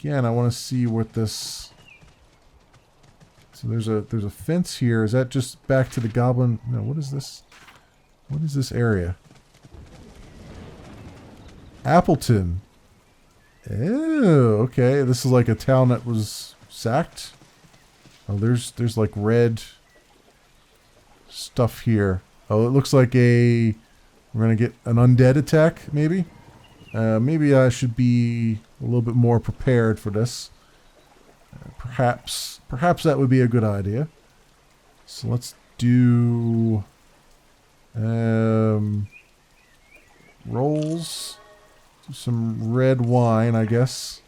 again, I want to see what this... So there's a fence here. Is that just back to the goblin? No, what is this? What is this area? Appleton. Oh, okay. This is like a town that was sacked. Oh, there's like red stuff here. Oh, it looks like we're gonna get an undead attack, maybe? Maybe I should be a little bit more prepared for this. Perhaps that would be a good idea. So let's do rolls. Do some red wine, I guess.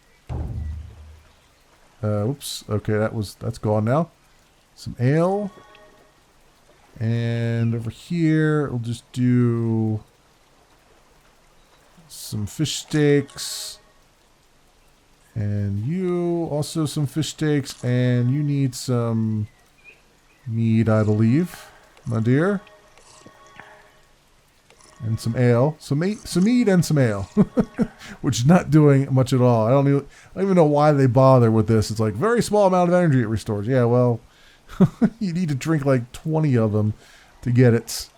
Oops. Okay, that's gone now. Some ale. And over here, we'll just do some fish steaks. And you also some fish steaks. And you need some mead, I believe, my dear. And some ale. Some mead and some ale. Which is not doing much at all. I don't even know why they bother with this. It's like, very small amount of energy it restores. Yeah, well, you need to drink like 20 of them to get it.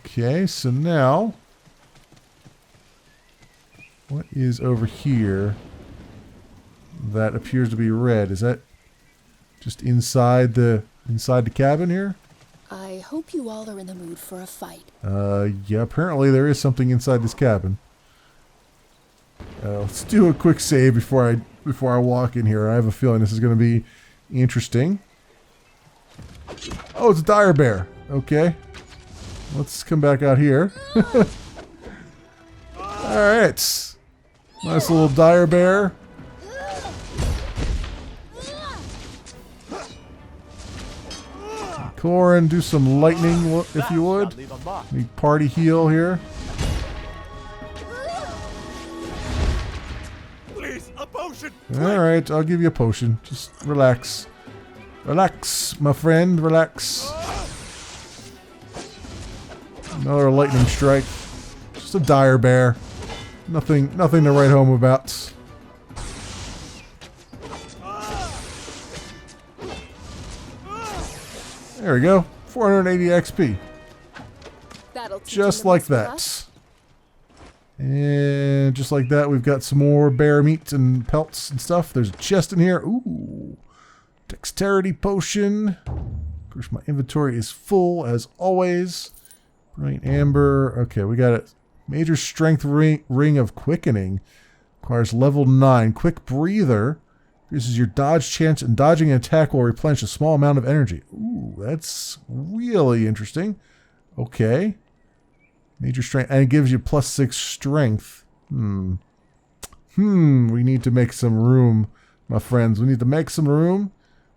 Okay, so now... What is over here that appears to be red? Is that just inside the cabin here? I hope you all are in the mood for a fight. Yeah, apparently there is something inside this cabin. Let's do a quick save before I walk in here. I have a feeling this is going to be interesting. Oh, it's a dire bear. Okay. Let's come back out here. Alright. Nice little dire bear. Corin, do some lightning if you would. Need party heal here. Please, a potion. Alright, I'll give you a potion. Just relax. Relax, my friend. Relax. Another lightning strike. Just a dire bear. Nothing to write home about. There we go. 480 XP. Just like that. And just like that, we've got some more bear meat and pelts and stuff. There's a chest in here. Ooh. Dexterity potion. Of course, my inventory is full as always. Bright amber. Okay, we got it. Major strength ring of quickening. Requires level 9. Quick breather. Increases your dodge chance, and dodging an attack will replenish a small amount of energy. Ooh, that's really interesting. Okay. Major strength. And it gives you +6 strength. We need to make some room, my friends. We need to make some room,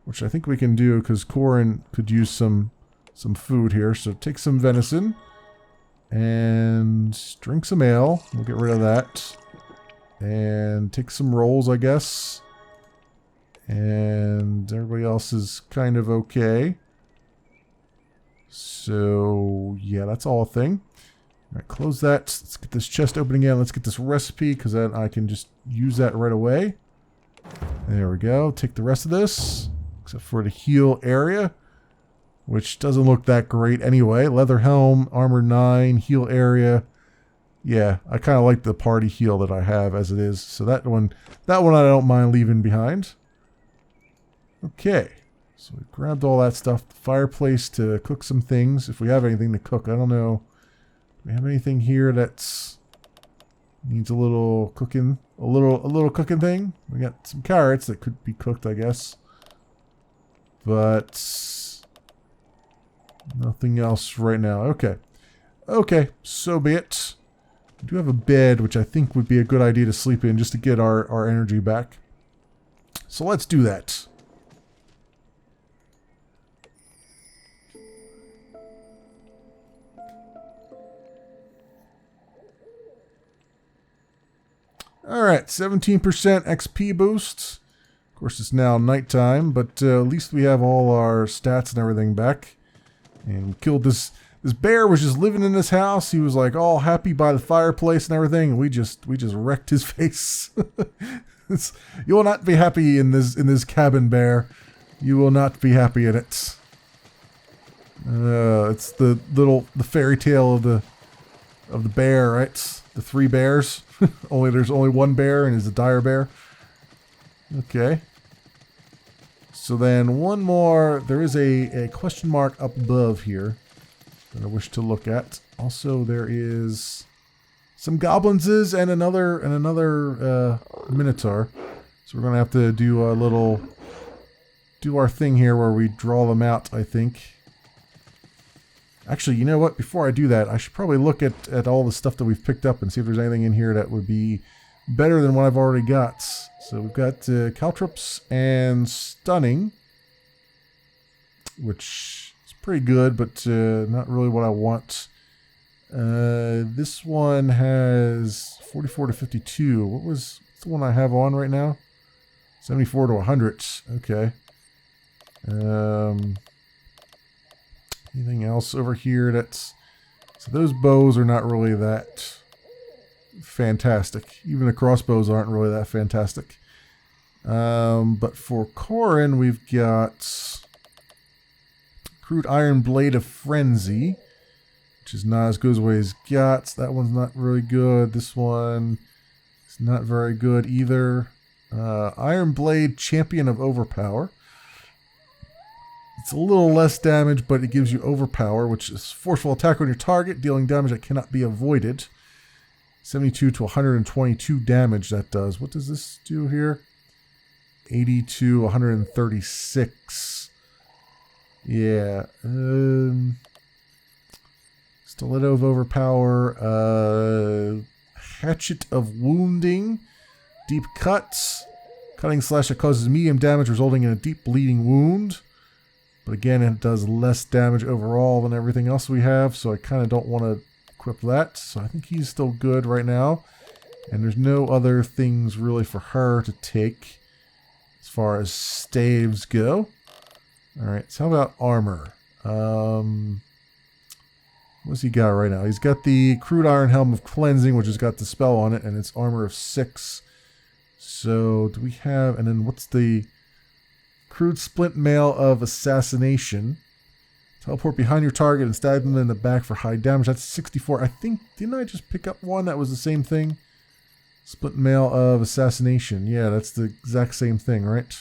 which I think we can do because Corin could use some food here. So take some venison. And drink some ale. We'll get rid of that. And take some rolls, I guess. And everybody else is kind of okay. So, yeah, that's all a thing. Alright, close that. Let's get this chest open again. Let's get this recipe, because then I can just use that right away. There we go. Take the rest of this, except for the heal area, which doesn't look that great anyway. Leather helm, armor 9, heal area. Yeah, I kind of like the party heal that I have as it is. So that one I don't mind leaving behind. Okay, so we grabbed all that stuff. The fireplace to cook some things, if we have anything to cook. I don't know. Do we have anything here that's needs a little cooking, a little cooking thing? We got some carrots that could be cooked, I guess. But nothing else right now. Okay. Okay, so be it. We do have a bed, which I think would be a good idea to sleep in just to get our energy back. So let's do that. Alright, 17% XP boost. Of course, it's now nighttime, but at least we have all our stats and everything back. And we killed this this bear was just living in this house. He was like all happy by the fireplace and everything, and we just wrecked his face. You will not be happy in this cabin, bear. You will not be happy in it. It's the fairy tale of the bear, right? The three bears. There's only one bear, and it's a dire bear. Okay. So then one more. There is a question mark up above here that I wish to look at. Also, there is some goblinses and another Minotaur. So we're gonna have to do our thing here where we draw them out, I think. Actually, you know what? Before I do that, I should probably look at all the stuff that we've picked up and see if there's anything in here that would be better than what I've already got. So we've got caltrops and stunning, which is pretty good, but not really what I want. This one has 44 to 52. What's the one I have on right now? 74 to 100. Okay. Anything else over here that's... So those bows are not really that fantastic. Even the crossbows aren't really that fantastic. But for Corin, we've got Crude Iron Blade of Frenzy, which is not as good as what he's got. That one's not really good. This one is not very good either. Iron Blade, Champion of Overpower. It's a little less damage, but it gives you Overpower, which is forceful attack on your target, dealing damage that cannot be avoided. 72 to 122 damage that does. What does this do here? 80 to 136. Yeah. Stiletto of Overpower. Hatchet of Wounding. Deep Cuts. Cutting slash that causes medium damage, resulting in a deep bleeding wound. But again, it does less damage overall than everything else we have, so I kind of don't want to equip that. So I think he's still good right now. And there's no other things really for her to take as far as staves go. Alright, so how about armor? What's he got right now? He's got the Crude Iron Helm of Cleansing, which has got the spell on it, and it's armor of 6. So do we have... And then what's the... Crude Splint Mail of Assassination. Teleport behind your target and stab them in the back for high damage. That's 64. I think, didn't I just pick up one that was the same thing? Splint Mail of Assassination. Yeah, that's the exact same thing, right?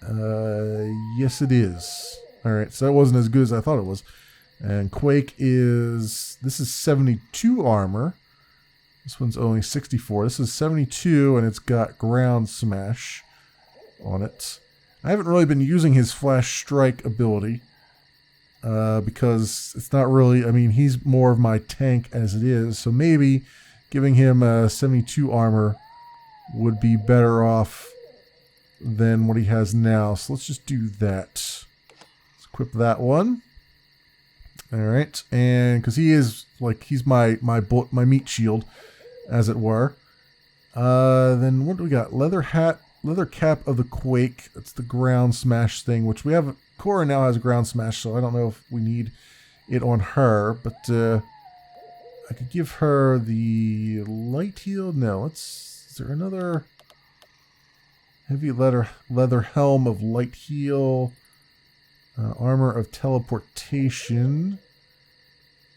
Yes, it is. Alright, so that wasn't as good as I thought it was. And Quake is... This is 72 armor. This one's only 64. This is 72, and it's got Ground Smash on it. I haven't really been using his Flash Strike ability because it's not really... I mean, he's more of my tank as it is, so maybe giving him 72 armor would be better off than what he has now. So let's just do that. Let's equip that one. Alright, and because he is, like, he's my meat shield, as it were. Then what do we got? Leather hat. Leather Cap of the Quake. That's the Ground Smash thing, which we have... Cora now has a Ground Smash, so I don't know if we need it on her, but I could give her the Light Heal. No, is there another... Heavy leather Helm of Light Heal. Armor of Teleportation.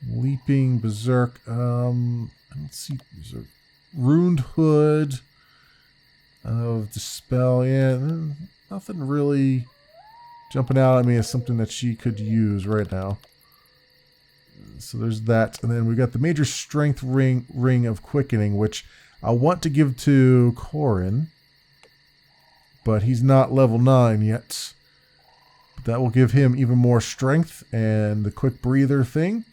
Leaping Berserk. Let's see. There's a Runed Hood of Dispel. Yeah, nothing really jumping out at me as something that she could use right now. So there's that. And then we've got the Major Strength Ring of Quickening, which I want to give to Corin, but he's not level 9 yet. But that will give him even more strength and the Quick Breather thing.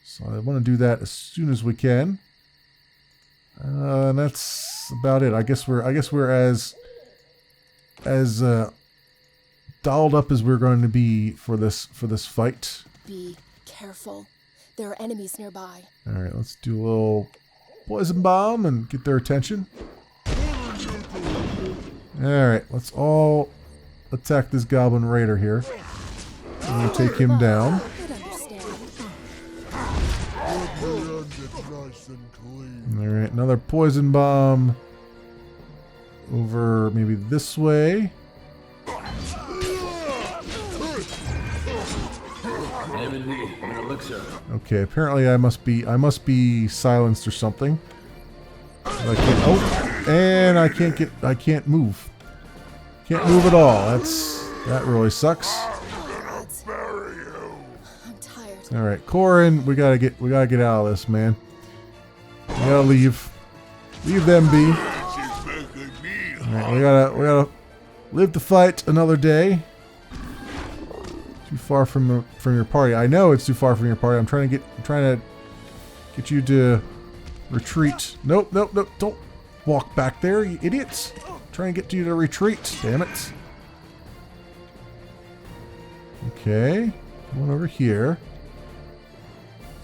So I want to do that as soon as we can. And that's about it. I guess we're as dolled up as we're going to be for this fight. Be careful. There are enemies nearby. All right, let's do a little poison bomb and get their attention. All right, let's all attack this Goblin Raider here. I'm going to take him down. Good Alright, another poison bomb. Over maybe this way. Okay, apparently I must be silenced or something. I can't, oh, and I can't move. Can't move at all. That really sucks. I'm tired. All right, Corin, we gotta get out of this, man. We gotta leave. Leave them be. All right, we gotta live to fight another day. Too far from your party. I know it's too far from your party. I'm trying to get you to retreat. Nope. Don't walk back there, you idiots. I'm trying to get you to retreat. Damn it. Okay, one over here.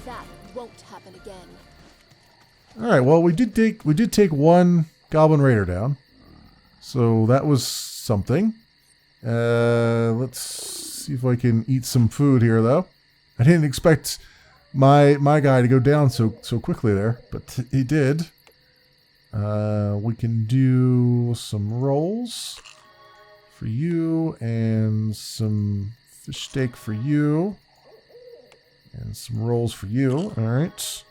That won't happen again. All right. Well, we did take one Goblin Raider down, so that was something. Let's see if I can eat some food here, though. I didn't expect my guy to go down so quickly there, but he did. We can do some rolls for you, and some fish steak for you, and some rolls for you. All right.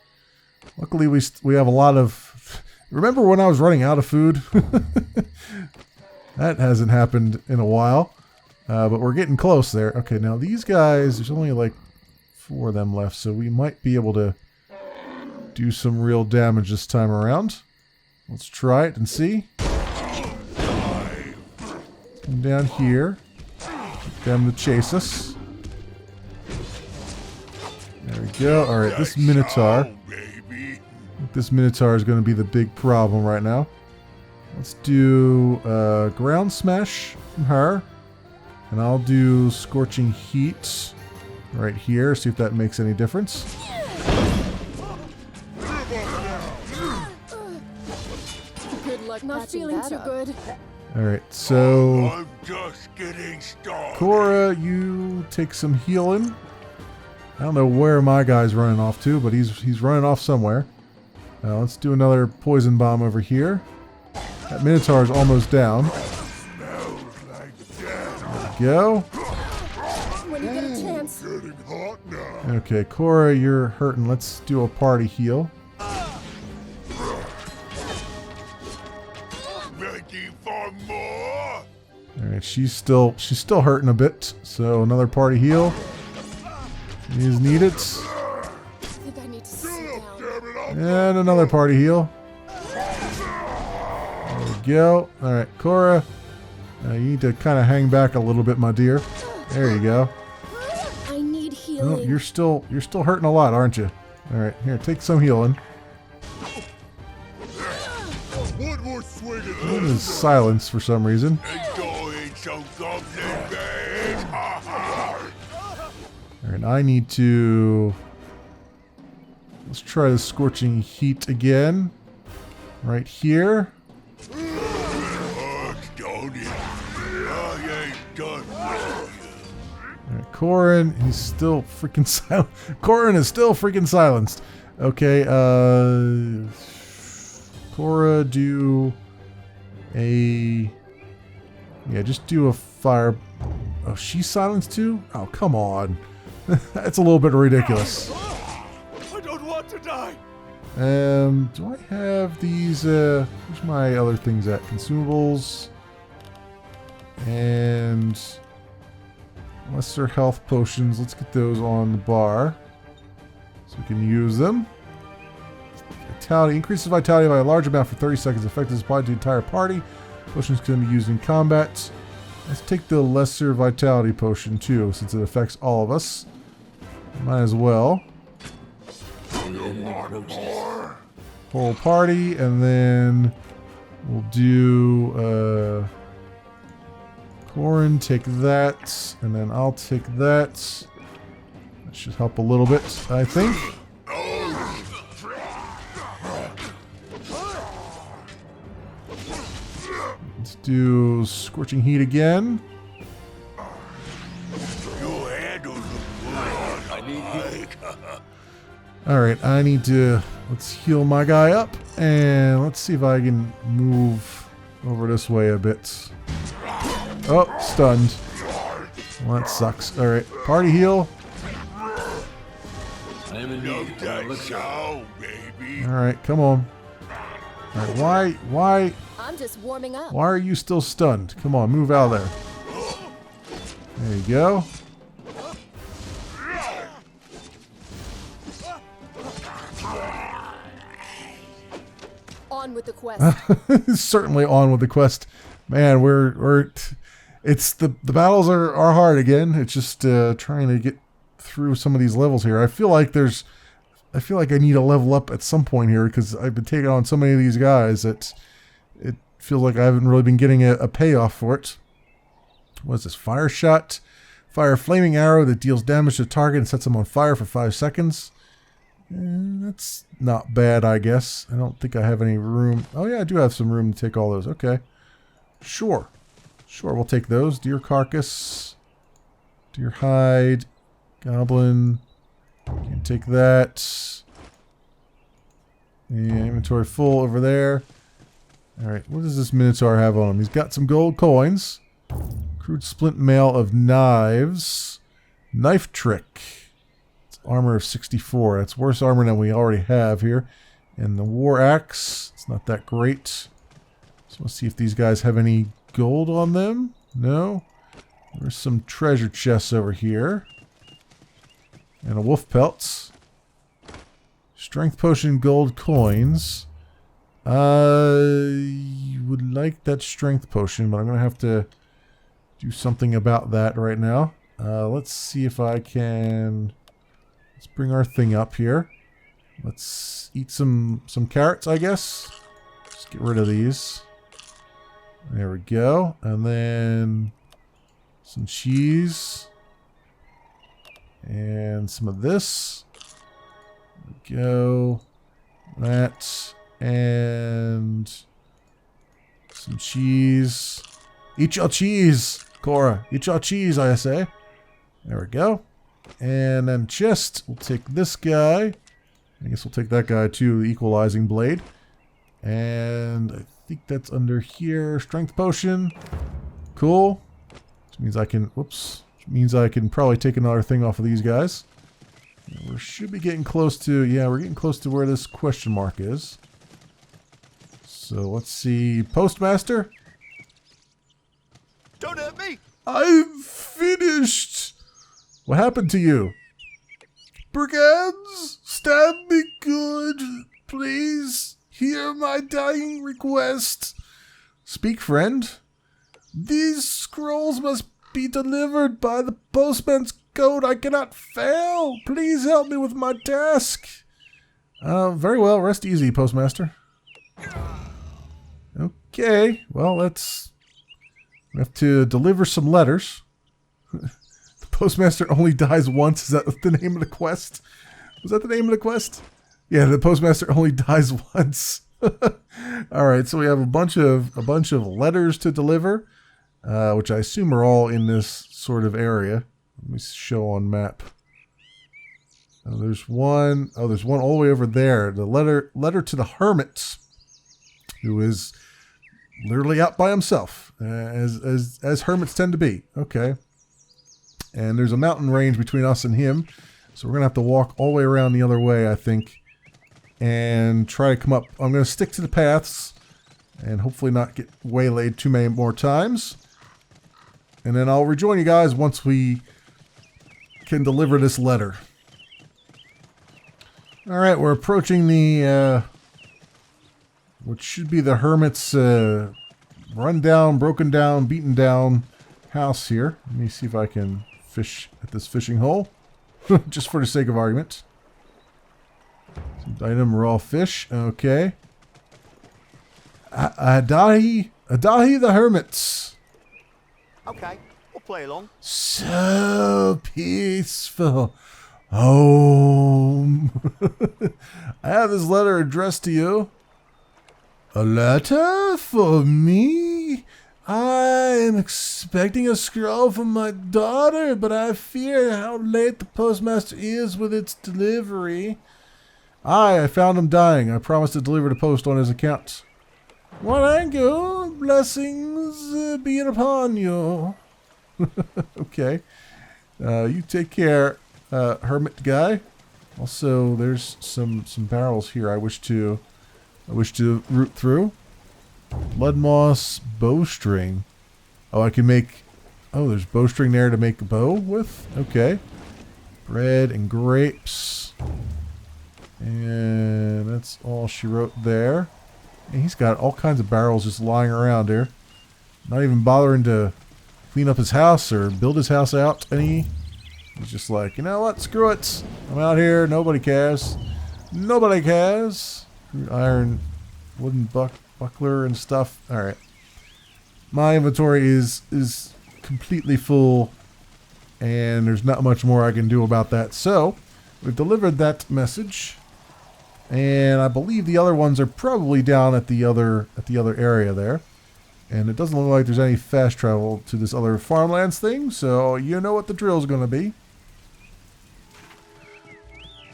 Luckily, we have a lot of. Remember when I was running out of food? That hasn't happened in a while. But we're getting close there. Okay, now these guys, there's only like 4 of them left, so we might be able to do some real damage this time around. Let's try it and see. Come down here. Get them to chase us. There we go. Alright, this Minotaur. This Minotaur is going to be the big problem right now. Let's do ground smash from her. And I'll do Scorching Heat right here, see if that makes any difference. Good luck. Not feeling too good. Alright, so I'm just getting started. Cora, you take some healing. I don't know where my guy's running off to, but he's running off somewhere. Let's do another poison bomb over here. That Minotaur is almost down. Go. When you get a chance. Getting hot now. Okay, Cora, you're hurting. Let's do a party heal. Making for more. Alright, she's still hurting a bit, so another party heal is needed. I think I need to sit down. And another party heal. There we go. Alright, Cora. You need to kind of hang back a little bit, my dear. There you go. I need Oh, healing. you're still hurting a lot, aren't you? All right, here, take some healing. One more swing at It is silence for some reason. enjoying some goblin bait. All right, I need to. Let's try the Scorching Heat again. Right here. I ain't done with All right, Corin, he's still freaking silent. Corin is still freaking silenced. Okay, Cora, do a. Yeah, just do a fire. Oh, she's silenced too? Oh, come on. That's a little bit ridiculous. I don't want to die. Do I have these, where's my other things at? Consumables. And lesser health potions. Let's get those on the bar so we can use them. Vitality. Increases vitality by a large amount for 30 seconds. Effect is applied to the entire party. Potions can be used in combat. Let's take the lesser vitality potion too, since it affects all of us. Might as well. Whole party, and then we'll do Corin, take that, and then I'll take that. That should help a little bit, I think. Let's do Scorching Heat again. Your handles look good. I need heat. Alright, I need to let's heal my guy up. And let's see if I can move over this way a bit. Oh, stunned. Well, that sucks. Alright, party heal. Love that sound, baby. Alright, come on. Alright, why I'm just warming up. Why are you still stunned? Come on, move out of there. There you go. On with the quest. Certainly on with the quest. Man, it's the battles are hard again. It's just trying to get through some of these levels here. I feel like I need a level up at some point here because I've been taking on so many of these guys that it feels like I haven't really been getting a payoff for it. What is this? Fire shot. Fire a flaming arrow that deals damage to the target and sets them on fire for 5 seconds. That's not bad, I guess. I don't think I have any room. Oh yeah, I do have some room to take all those. Okay. Sure. Sure, we'll take those. Deer carcass. Deer hide. Goblin. Can't take that. And inventory full over there. Alright, what does this Minotaur have on him? He's got some gold coins. Crude splint mail of knives. Knife trick. It's armor of 64. That's worse armor than we already have here. And the war axe. It's not that great. So let's see if these guys have any gold on them. No. There's some treasure chests over here. And a wolf pelts. Strength potion, gold coins. I would like that strength potion, but I'm going to have to do something about that right now. Let's see if I can... Let's bring our thing up here. Let's eat some carrots, I guess. Let's get rid of these. There we go. And then some cheese. And some of this. There we go. That. And some cheese. Eat your cheese, Cora. Eat your cheese, I say. There we go. And then chest. We'll take this guy. I guess we'll take that guy too, the equalizing blade. And I think that's under here. Strength potion. Cool. Which means I can... Whoops. Which means I can probably take another thing off of these guys. We should be getting close to... Yeah, we're getting close to where this question mark is. So let's see. Postmaster? Don't hurt me! I'm finished! What happened to you? Brigands, stab me good, please. Hear my dying request. Speak, friend. These scrolls must be delivered by the postman's code. I cannot fail. Please help me with my task. Very well. Rest easy, Postmaster. Okay. Well, we have to deliver some letters. The Postmaster only dies once. Is that the name of the quest? Was that the name of the quest? Yeah, the Postmaster only dies once. All right, so we have a bunch of letters to deliver, which I assume are all in this sort of area. Let me show on map. There's one. Oh, there's one all the way over there. The letter to the hermit, who is literally out by himself, as hermits tend to be. Okay. And there's a mountain range between us and him, so we're gonna have to walk all the way around the other way, I think, and try to come up. I'm gonna stick to the paths, and hopefully not get waylaid too many more times. And then I'll rejoin you guys once we can deliver this letter. All right, we're approaching the what should be the hermit's run down, broken down, beaten down house here. Let me see if I can fish at this fishing hole, just for the sake of argument. Some item raw fish. Okay. Adali the hermits. Okay, we'll play along. So peaceful. Home. I have this letter addressed to you. A letter for me? I am expecting a scroll from my daughter, but I fear how late the postmaster is with its delivery. Aye, I found him dying. I promised to deliver the post on his account. Well, thank you. Blessings be upon you. Okay. You take care, hermit guy. Also, there's some barrels here I wish to root through. Blood moss bowstring. Oh, I can make... Oh, there's bowstring there to make a bow with? Okay. Bread and grapes. And that's all she wrote there. And he's got all kinds of barrels just lying around here. Not even bothering to clean up his house or build his house out any. He's just like, you know what? Screw it. I'm out here. Nobody cares. Nobody cares. Iron, wooden buckler and stuff. Alright. My inventory is completely full. And there's not much more I can do about that. So, we've delivered that message. And I believe the other ones are probably down at the other area there. And it doesn't look like there's any fast travel to this other Farmlands thing, so you know what the drill's going to be.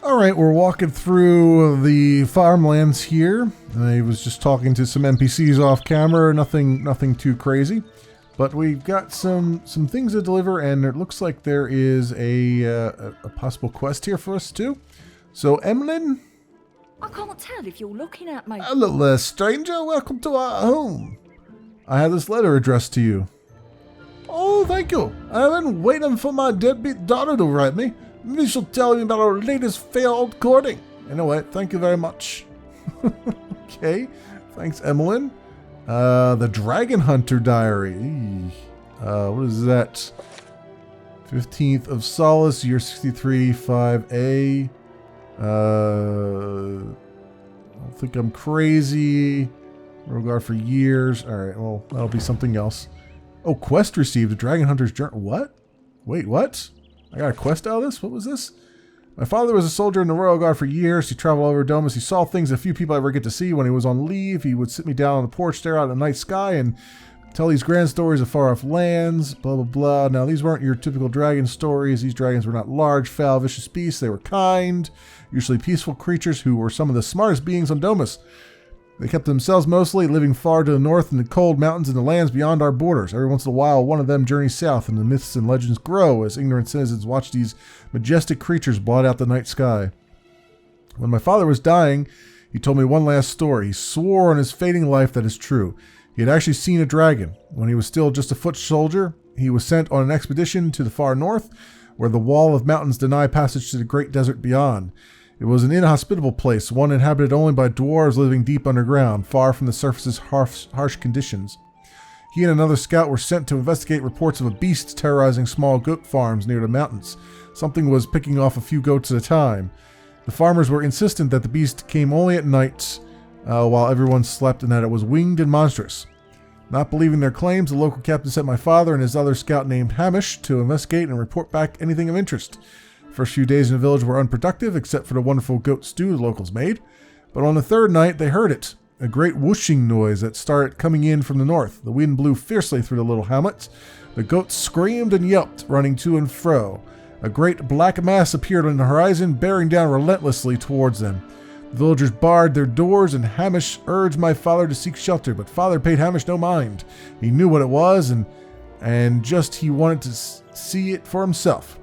Alright, we're walking through the Farmlands here. I was just talking to some NPCs off camera, nothing too crazy. But we've got some things to deliver, and it looks like there is a possible quest here for us too. So, Emmalin? I can't tell if you're looking at me. Hello there, stranger. Welcome to our home. I have this letter addressed to you. Oh, thank you. I've been waiting for my deadbeat daughter to write me. Maybe she'll tell me about our latest failed courting. Anyway, thank you very much. Okay. Thanks, Emmalin. The Dragon Hunter Diary. What is that? 15th of Solace, year 63, 5A. I don't think I'm crazy. Regard for years. Alright, well, that'll be something else. Oh, quest received. A Dragon Hunter's Journal. What? Wait, what? I got a quest out of this? What was this? My father was a soldier in the Royal Guard for years. He traveled all over Domus. He saw things that few people ever get to see. When he was on leave, he would sit me down on the porch, stare out at the night sky, and tell these grand stories of far-off lands, blah, blah, blah. Now, these weren't your typical dragon stories. These dragons were not large, foul, vicious beasts. They were kind, usually peaceful creatures who were some of the smartest beings on Domus. They kept themselves mostly, living far to the north in the cold mountains and the lands beyond our borders. Every once in a while, one of them journeys south, and the myths and legends grow as ignorant citizens watch these majestic creatures blot out the night sky. When my father was dying, he told me one last story. He swore on his fading life that is true. He had actually seen a dragon. When he was still just a foot soldier, he was sent on an expedition to the far north, where the wall of mountains deny passage to the great desert beyond. It was an inhospitable place, one inhabited only by dwarves living deep underground, far from the surface's harsh conditions. He and another scout were sent to investigate reports of a beast terrorizing small goat farms near the mountains. Something was picking off a few goats at a time. The farmers were insistent that the beast came only at night, while everyone slept, and that it was winged and monstrous. Not believing their claims, the local captain sent my father and his other scout named Hamish to investigate and report back anything of interest. First few days in the village were unproductive, except for the wonderful goat stew the locals made. But on the third night, they heard it. A great whooshing noise that started coming in from the north. The wind blew fiercely through the little hamlet. The goats screamed and yelped, running to and fro. A great black mass appeared on the horizon, bearing down relentlessly towards them. The villagers barred their doors, and Hamish urged my father to seek shelter, but father paid Hamish no mind. He knew what it was, and just he wanted to see it for himself.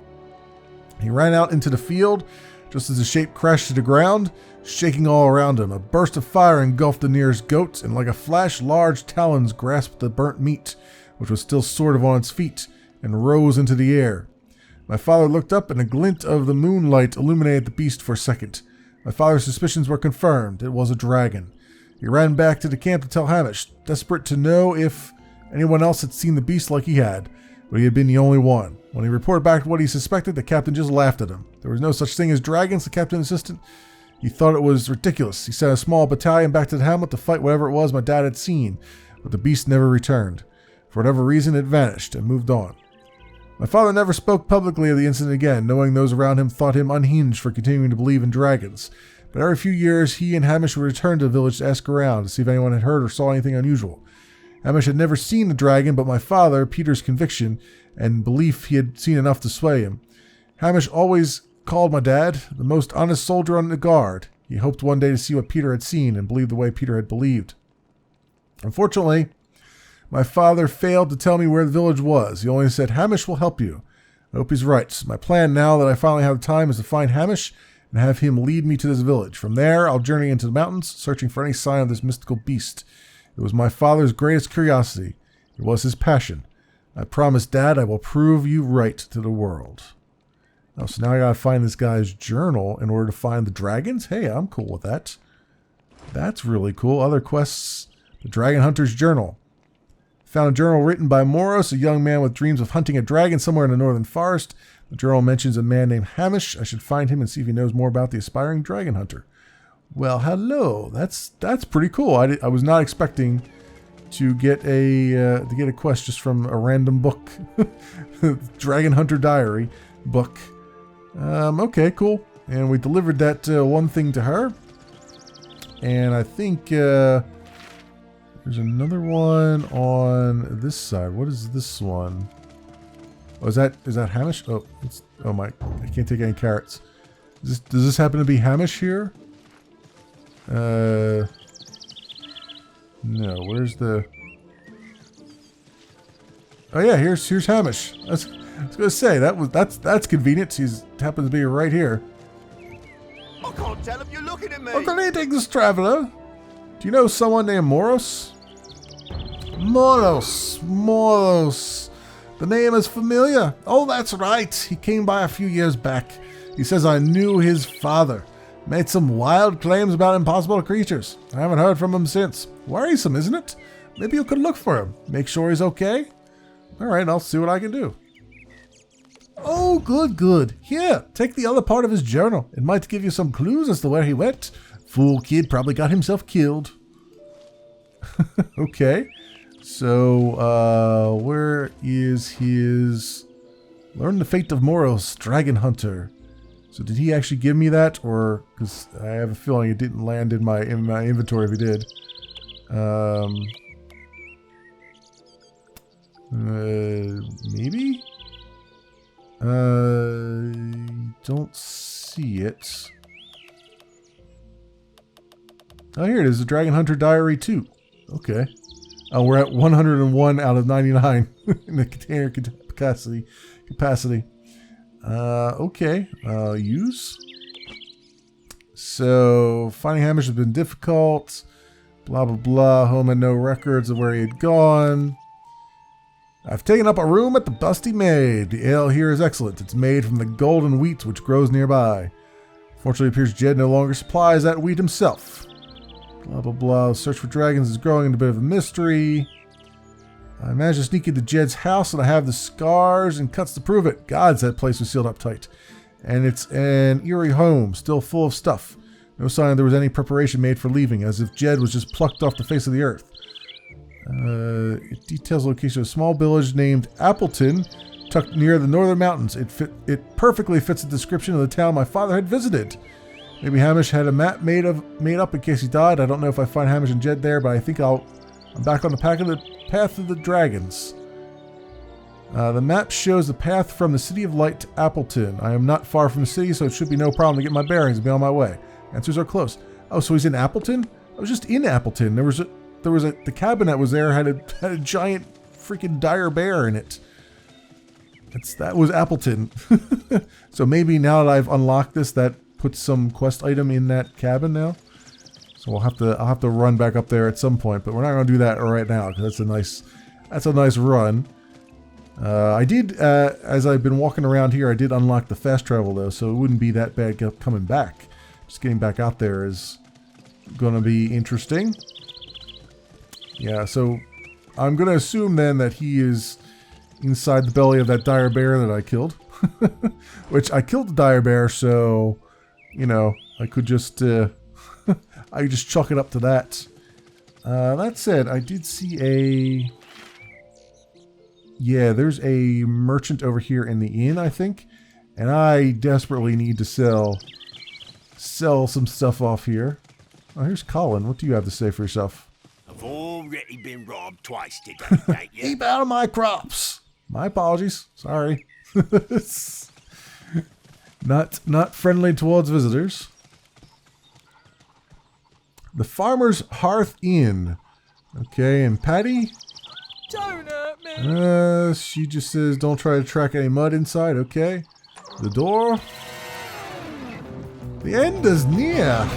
He ran out into the field, just as the shape crashed to the ground, shaking all around him. A burst of fire engulfed the nearest goats, and like a flash, large talons grasped the burnt meat, which was still sort of on its feet, and rose into the air. My father looked up, and a glint of the moonlight illuminated the beast for a second. My father's suspicions were confirmed. It was a dragon. He ran back to the camp to tell Hamish, desperate to know if anyone else had seen the beast like he had, but he had been the only one. When he reported back what he suspected, the captain just laughed at him. There was no such thing as dragons, the captain insisted. He thought it was ridiculous. He sent a small battalion back to the hamlet to fight whatever it was my dad had seen, but the beast never returned. For whatever reason, it vanished and moved on. My father never spoke publicly of the incident again, knowing those around him thought him unhinged for continuing to believe in dragons. But every few years, he and Hamish would return to the village to ask around to see if anyone had heard or saw anything unusual. Hamish had never seen the dragon, but my father, Peter's conviction and belief he had seen enough to sway him. Hamish always called my dad the most honest soldier on the guard. He hoped one day to see what Peter had seen and believe the way Peter had believed. Unfortunately, my father failed to tell me where the village was. He only said, Hamish will help you. I hope he's right. My plan now that I finally have time is to find Hamish and have him lead me to this village. From there, I'll journey into the mountains, searching for any sign of this mystical beast. It was my father's greatest curiosity. It was his passion. I promise, Dad, I will prove you right to the world. Oh, so now I gotta find this guy's journal in order to find the dragons? Hey, I'm cool with that. That's really cool. Other quests. The Dragon Hunter's Journal. Found a journal written by Moros, a young man with dreams of hunting a dragon somewhere in the northern forest. The journal mentions a man named Hamish. I should find him and see if he knows more about the aspiring dragon hunter. Well, hello. That's pretty cool. I was not expecting to get a quest just from a random book. Dragon Hunter Diary book. Okay, cool. And we delivered that one thing to her. And I think there's another one on this side. What is this one? Oh, is that Hamish? Oh, my! I can't take any carrots. Does this happen to be Hamish here? No. Where's the? Oh yeah, here's Hamish. I was gonna say that's convenient. He happens to be right here. I can't tell if you're looking at me. Greetings, traveler. Do you know someone named Moros? Moros. The name is familiar. Oh, that's right. He came by a few years back. He says I knew his father. Made some wild claims about impossible creatures. I haven't heard from him since. Worrisome, isn't it? Maybe you could look for him. Make sure he's okay. All right, I'll see what I can do. Oh, good. Here, take the other part of his journal. It might give you some clues as to where he went. Fool kid probably got himself killed. Okay. So, where is his... Learn the fate of Moros, Dragon Hunter. So did he actually give me that? Or, because I have a feeling it didn't land in my inventory if he did. Maybe? Don't see it. Oh, here it is, the Dragon Hunter Diary 2. Okay. Oh, we're at 101 out of 99 in the container capacity. Okay. Use. So, finding Hamish has been difficult. Blah, blah, blah. Home had no records of where he had gone. I've taken up a room at the Busty Maid. The ale here is excellent. It's made from the golden wheat which grows nearby. Fortunately, it appears Jed no longer supplies that wheat himself. Blah, blah, blah. Search for dragons is growing into a bit of a mystery. I managed to sneak into Jed's house and I have the scars and cuts to prove it. Gods, that place was sealed up tight. And it's an eerie home, still full of stuff. No sign there was any preparation made for leaving, as if Jed was just plucked off the face of the earth. It details the location of a small village named Appleton, tucked near the northern mountains. It perfectly fits the description of the town my father had visited. Maybe Hamish had a map made up in case he died. I don't know if I find Hamish and Jed there, but I think I'm back on the path of the dragons. The map shows the path from the City of Light to Appleton. I am not far from the city, so it should be no problem to get my bearings and be on my way. Answers are close. Oh, so he's in Appleton? I was just in Appleton. The cabin that was there had a giant freaking dire bear in it. That was Appleton. So maybe now that I've unlocked this, that puts some quest item in that cabin now. So I'll have to run back up there at some point, but we're not going to do that right now because that's a nice run. I did, as I've been walking around here, I did unlock the fast travel though, so it wouldn't be that bad coming back. Just getting back out there is going to be interesting. Yeah, so I'm going to assume then that he is inside the belly of that dire bear that I killed. Which I killed the dire bear, so, you know, I could just, I could just chalk it up to that. That said, I did see yeah, there's a merchant over here in the inn, I think. And I desperately need to sell some stuff off here. Oh, here's Colin. What do you have to say for yourself? I've already been robbed twice today, thank you. Keep out of my crops. My apologies. Sorry. Not friendly towards visitors. The Farmer's Hearth Inn. Okay, and Patty? Don't hurt me. She just says don't try to track any mud inside. Okay. The door. The end is near.